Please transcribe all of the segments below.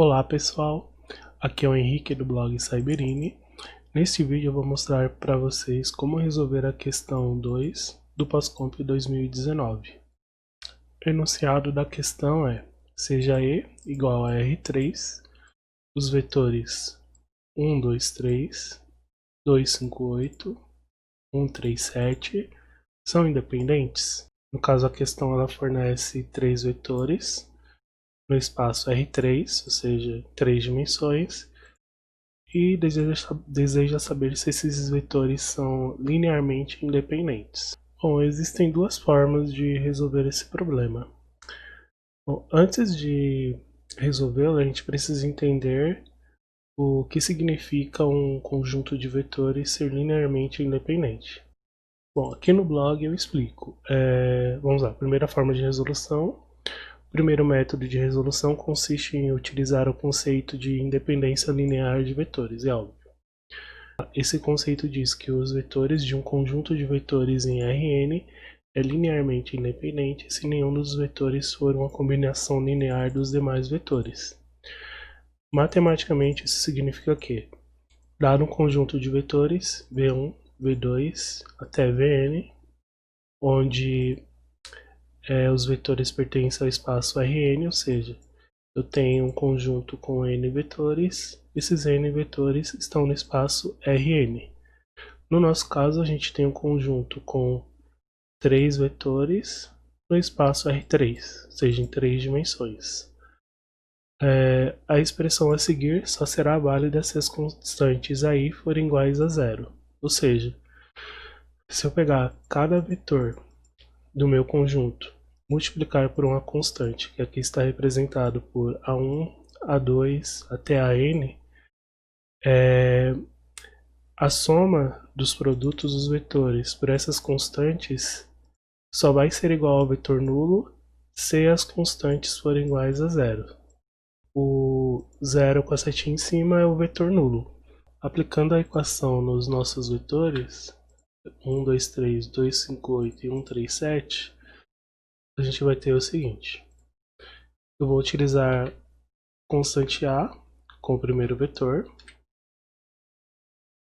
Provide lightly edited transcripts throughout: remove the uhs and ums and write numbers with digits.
Olá pessoal, aqui é o Henrique do blog Cyberini. Neste vídeo eu vou mostrar para vocês como resolver a questão 2 do PASCOMP 2019. O enunciado da questão é: seja E igual a R3, os vetores 1, 2, 3, 2, 5, 8, 1, 3, 7 são independentes. No caso, a questão ela fornece três vetores no espaço R3, ou seja, 3 dimensões, e deseja saber se esses vetores são linearmente independentes. Bom, existem duas formas de resolver esse problema. Bom, antes de resolvê-lo, a gente precisa entender o que significa um conjunto de vetores ser linearmente independente. Bom, aqui no blog eu explico. Vamos lá, primeira forma de resolução. O primeiro método de resolução consiste em utilizar o conceito de independência linear de vetores, é óbvio. Esse conceito diz que os vetores de um conjunto de vetores em Rn é linearmente independente se nenhum dos vetores for uma combinação linear dos demais vetores. Matematicamente, isso significa que, dado um conjunto de vetores, V1, V2 até Vn, onde os vetores pertencem ao espaço Rn, ou seja, eu tenho um conjunto com n vetores, esses n vetores estão no espaço Rn. No nosso caso, a gente tem um conjunto com 3 vetores no espaço R3, ou seja, em 3 dimensões. A expressão a seguir só será válida se as constantes aí forem iguais a zero, ou seja, se eu pegar cada vetor do meu conjunto, multiplicar por uma constante, que aqui está representado por A1, A2 até AN, a soma dos produtos dos vetores por essas constantes só vai ser igual ao vetor nulo se as constantes forem iguais a zero. O zero com a setinha em cima é o vetor nulo. Aplicando a equação nos nossos vetores, 1, 2, 3, 2, 5, 8 e 1, 3, 7, a gente vai ter o seguinte: eu vou utilizar constante A com o primeiro vetor.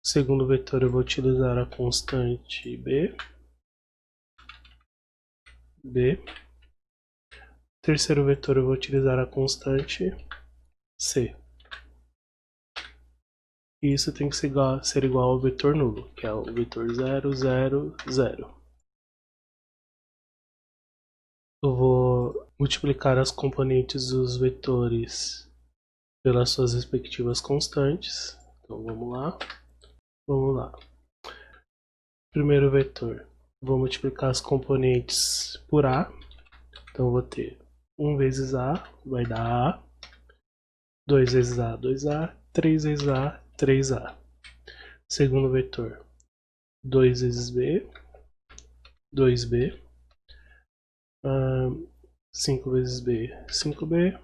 Segundo vetor eu vou utilizar a constante B. Terceiro vetor eu vou utilizar a constante C. E isso tem que ser igual ao vetor nulo, que é o vetor 0, 0, 0. Eu vou multiplicar as componentes dos vetores pelas suas respectivas constantes. Então vamos lá. Primeiro vetor, vou multiplicar as componentes por A. Então vou ter 1 vezes A, vai dar A. 2 vezes A, 2A. 3 vezes A, 3A. Segundo vetor, 2 vezes B, 2B. 5 vezes B, 5B.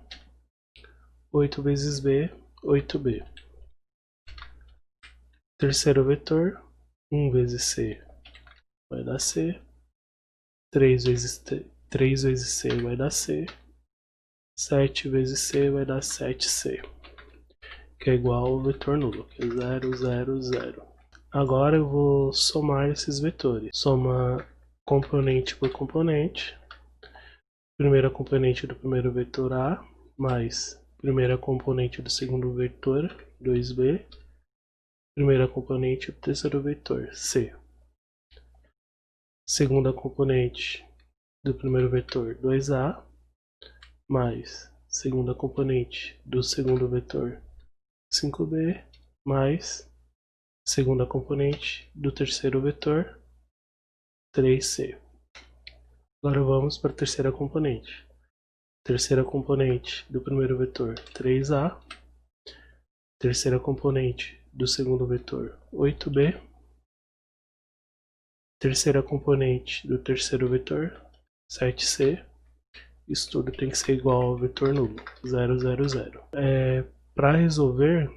8 vezes B, 8B. Terceiro vetor, 1 vezes C vai dar C. 3 vezes C vai dar C. 7 vezes C vai dar 7C, que é igual ao vetor nulo, que é 0, 0, 0. Agora eu vou somar esses vetores. Soma componente por componente. Primeira componente do primeiro vetor A, mais primeira componente do segundo vetor, 2B. Primeira componente do terceiro vetor, C. Segunda componente do primeiro vetor, 2A. Mais segunda componente do segundo vetor, 5B, mais segunda componente do terceiro vetor, 3C. Agora vamos para a terceira componente. Terceira componente do primeiro vetor, 3A. Terceira componente do segundo vetor, 8B. Terceira componente do terceiro vetor, 7C. Isso tudo tem que ser igual ao vetor nulo, 0, 0, 0. Para resolver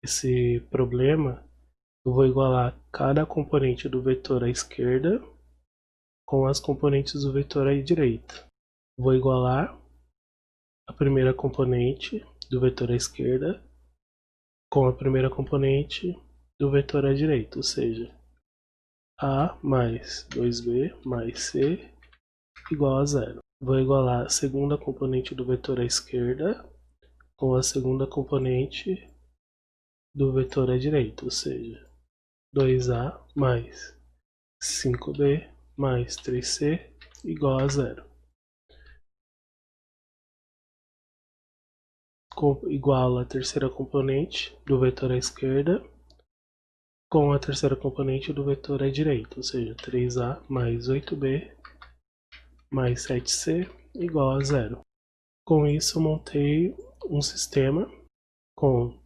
esse problema, eu vou igualar cada componente do vetor à esquerda com as componentes do vetor à direita. Vou igualar a primeira componente do vetor à esquerda com a primeira componente do vetor à direita, ou seja, A mais 2B mais C igual a zero. Vou igualar a segunda componente do vetor à esquerda com a segunda componente do vetor à direita, ou seja, 2A mais 5B mais 3C igual a zero. Igual a terceira componente do vetor à esquerda com a terceira componente do vetor à direita, ou seja, 3A mais 8B mais 7C igual a zero. Com isso, eu montei um sistema com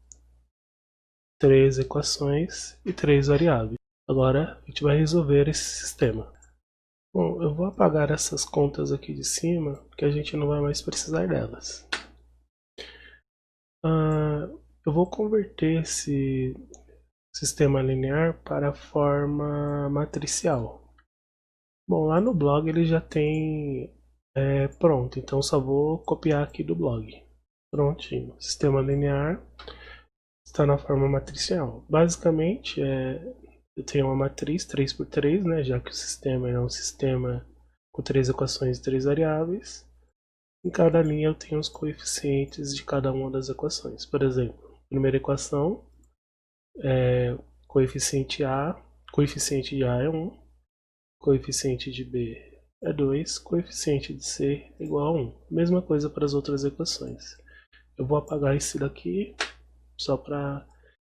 3 equações e 3 variáveis. Agora, a gente vai resolver esse sistema. Bom, eu vou apagar essas contas aqui de cima, porque a gente não vai mais precisar delas. Eu vou converter esse sistema linear para a forma matricial. Bom, lá no blog ele já tem pronto, então só vou copiar aqui do blog. Prontinho, sistema linear está na forma matricial. Basicamente, eu tenho uma matriz 3×3, né, já que o sistema é um sistema com 3 equações e 3 variáveis. Em cada linha eu tenho os coeficientes de cada uma das equações. Por exemplo, primeira equação, coeficiente de A é 1, coeficiente de B é 2, coeficiente de C é igual a 1. Mesma coisa para as outras equações. Eu vou apagar esse daqui só para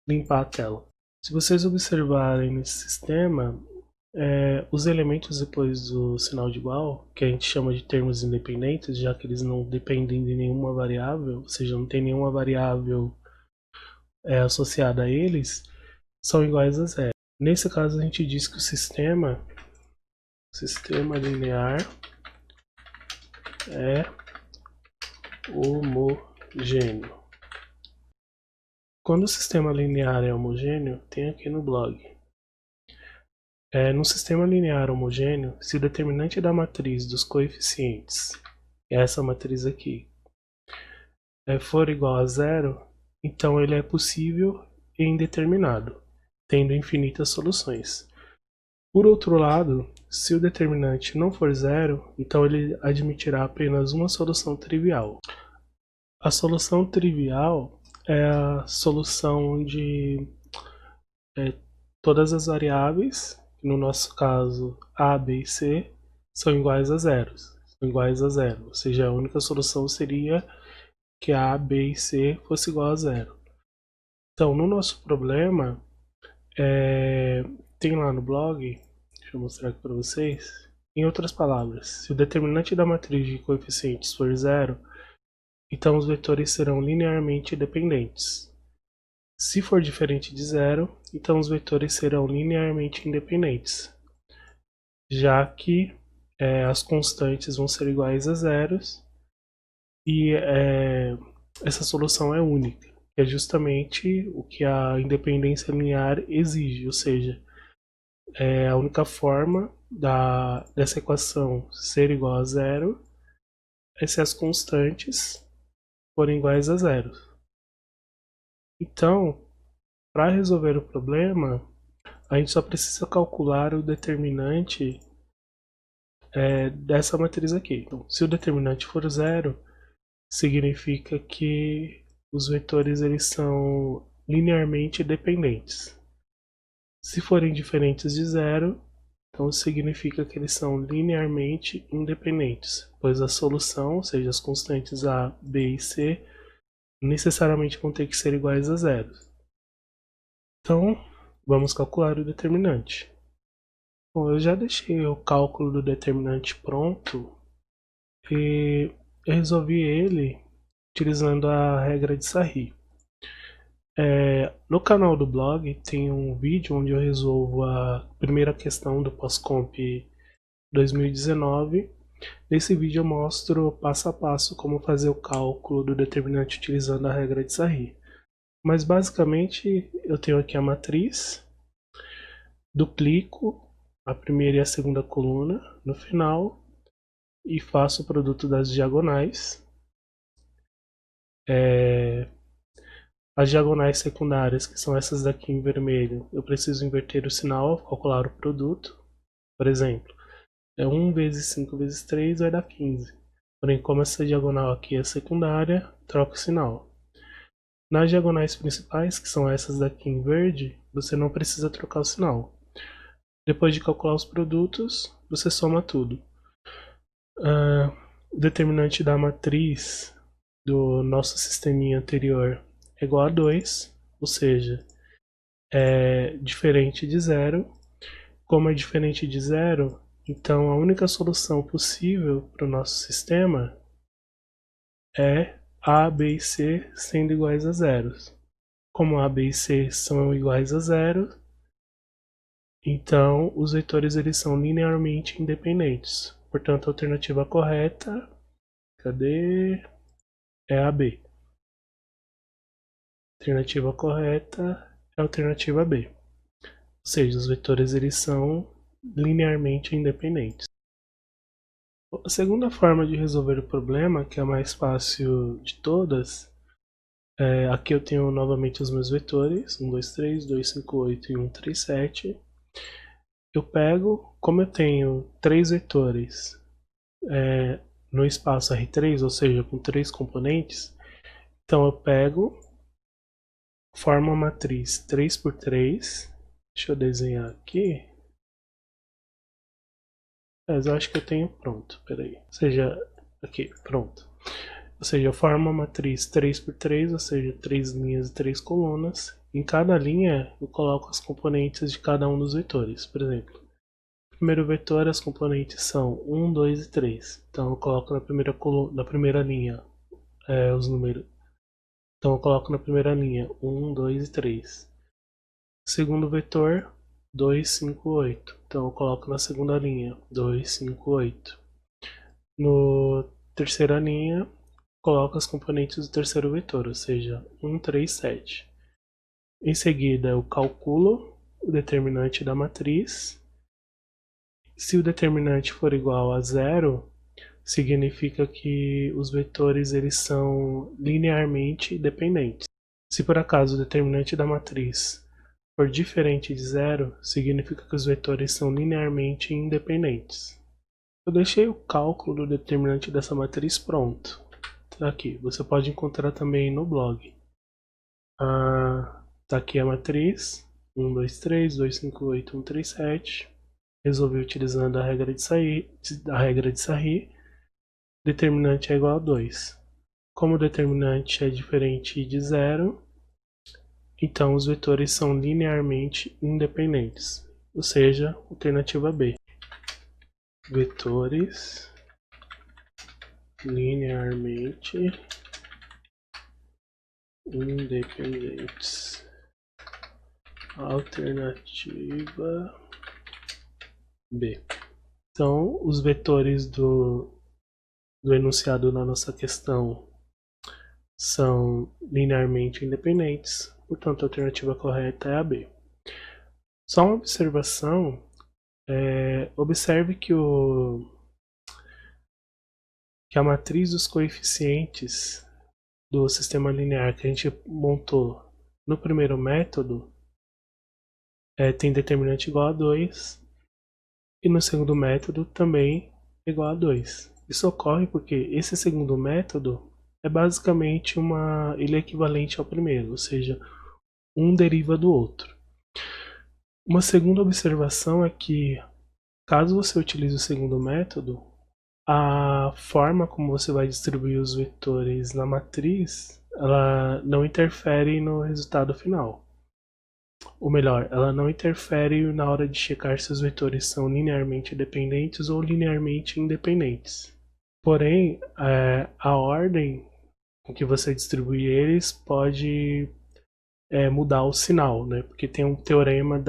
limpar a tela. Se vocês observarem nesse sistema, os elementos depois do sinal de igual, que a gente chama de termos independentes, já que eles não dependem de nenhuma variável, ou seja, não tem nenhuma variável associada a eles, são iguais a zero. Nesse caso a gente diz que o sistema linear é homogêneo. Quando o sistema linear é homogêneo, tem aqui no blog. No sistema linear homogêneo, se o determinante da matriz dos coeficientes, essa matriz aqui, for igual a zero, então ele é possível e indeterminado, tendo infinitas soluções. Por outro lado, se o determinante não for zero, então ele admitirá apenas uma solução trivial. A solução trivial é a solução onde todas as variáveis, no nosso caso A, B e C, são iguais a zero. Ou seja, a única solução seria que A, B e C fosse igual a zero. Então, no nosso problema, tem lá no blog, deixa eu mostrar aqui para vocês. Em outras palavras, se o determinante da matriz de coeficientes for zero, então os vetores serão linearmente dependentes. Se for diferente de zero, então os vetores serão linearmente independentes, já que as constantes vão ser iguais a zeros e essa solução é única, que é justamente o que a independência linear exige, ou seja, a única forma dessa equação ser igual a zero é se as constantes forem iguais a zero. Então, para resolver o problema, a gente só precisa calcular o determinante dessa matriz aqui. Então, se o determinante for zero, significa que os vetores eles são linearmente dependentes. Se forem diferentes de zero, então significa que eles são linearmente independentes, pois a solução, ou seja, as constantes A, B e C, necessariamente vão ter que ser iguais a zero. Então, vamos calcular o determinante. Bom, eu já deixei o cálculo do determinante pronto e eu resolvi ele utilizando a regra de Sarri. No canal do blog tem um vídeo onde eu resolvo a primeira questão do Pós-Comp 2019. Nesse vídeo eu mostro passo a passo como fazer o cálculo do determinante utilizando a regra de Sarri. Mas basicamente eu tenho aqui a matriz, duplico a primeira e a segunda coluna no final e faço o produto das diagonais. as diagonais secundárias, que são essas daqui em vermelho, eu preciso inverter o sinal ao calcular o produto. Por exemplo, 1 vezes 5 vezes 3 vai dar 15. Porém, como essa diagonal aqui é secundária, troca o sinal. Nas diagonais principais, que são essas daqui em verde, você não precisa trocar o sinal. Depois de calcular os produtos, você soma tudo. O determinante da matriz do nosso sisteminha anterior é igual a 2, ou seja, é diferente de zero. Como é diferente de zero, então a única solução possível para o nosso sistema é A, B e C sendo iguais a zero. Como A, B e C são iguais a zero, então os vetores eles são linearmente independentes. Portanto, a alternativa correta, é a B. A alternativa correta é a alternativa B. Ou seja, os vetores eles são linearmente independentes. A segunda forma de resolver o problema, que é a mais fácil de todas, aqui eu tenho novamente os meus vetores, 1, 2, 3, 2, 5, 8 e 1, 3, 7. Eu pego, como eu tenho 3 vetores no espaço R3, ou seja, com 3 componentes, então eu pego, formo a matriz 3 por 3, deixa eu desenhar aqui, mas eu acho que eu tenho pronto, peraí, ou seja, aqui, pronto. Ou seja, eu formo uma matriz 3 por 3, ou seja, 3 linhas e 3 colunas. Em cada linha, eu coloco as componentes de cada um dos vetores. Por exemplo, no primeiro vetor, as componentes são 1, 2 e 3. Então, eu coloco na primeira linha os números. Então, eu coloco na primeira linha 1, 2 e 3. Segundo vetor, 2, 5, 8. Então, eu coloco na segunda linha 2, 5, 8. No terceira linha, coloco as componentes do terceiro vetor, ou seja, 1, 3, 7. Em seguida, eu calculo o determinante da matriz. Se o determinante for igual a zero, significa que os vetores eles são linearmente dependentes. Se por acaso o determinante da matriz for diferente de zero, significa que os vetores são linearmente independentes. Eu deixei o cálculo do determinante dessa matriz pronto. Aqui, você pode encontrar também no blog. Tá aqui a matriz, 1, 2, 3, 2, 5, 8, 1, 3, 7. Resolvi utilizando a regra de Sarri. Determinante é igual a 2. Como o determinante é diferente de zero, então os vetores são linearmente independentes. Ou seja, alternativa B. Vetores linearmente independentes. Alternativa B. Então, os vetores do enunciado na nossa questão são linearmente independentes, portanto a alternativa correta é a B. Só uma observação, observe que a matriz dos coeficientes do sistema linear que a gente montou no primeiro método tem determinante igual a 2 e no segundo método também igual a 2. Isso ocorre porque esse segundo método é basicamente ele é equivalente ao primeiro, ou seja, um deriva do outro. Uma segunda observação é que, caso você utilize o segundo método, a forma como você vai distribuir os vetores na matriz, ela não interfere no resultado final. Ou melhor, ela não interfere na hora de checar se os vetores são linearmente dependentes ou linearmente independentes. Porém, a ordem em que você distribui eles pode mudar o sinal, né? Porque tem um teorema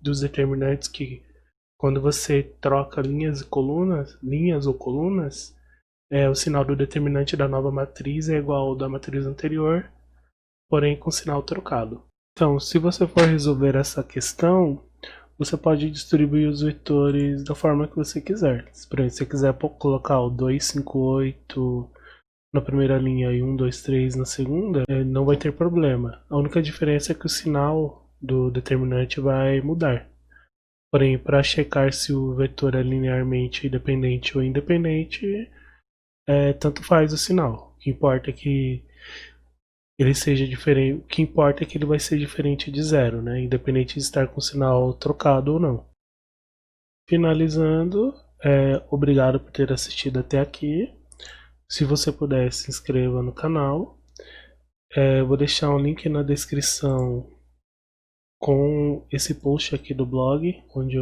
dos determinantes que quando você troca linhas ou colunas, o sinal do determinante da nova matriz é igual ao da matriz anterior, porém com sinal trocado. Então, se você for resolver essa questão, você pode distribuir os vetores da forma que você quiser. Por exemplo, se você quiser colocar o 2, 5, 8 na primeira linha e 1, 2, 3 na segunda, não vai ter problema. A única diferença é que o sinal do determinante vai mudar. Porém, para checar se o vetor é linearmente dependente ou independente, tanto faz o sinal. O que importa é que ele seja diferente. O que importa é que ele vai ser diferente de zero, né? Independente de estar com o sinal trocado ou não. Finalizando, obrigado por ter assistido até aqui. Se você puder, se inscreva no canal. Vou deixar um link na descrição com esse post aqui do blog, onde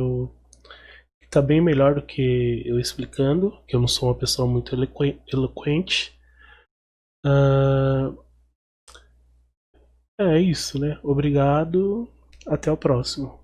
tá bem melhor do que eu explicando, que eu não sou uma pessoa muito eloquente. É isso, né? Obrigado, até o próximo.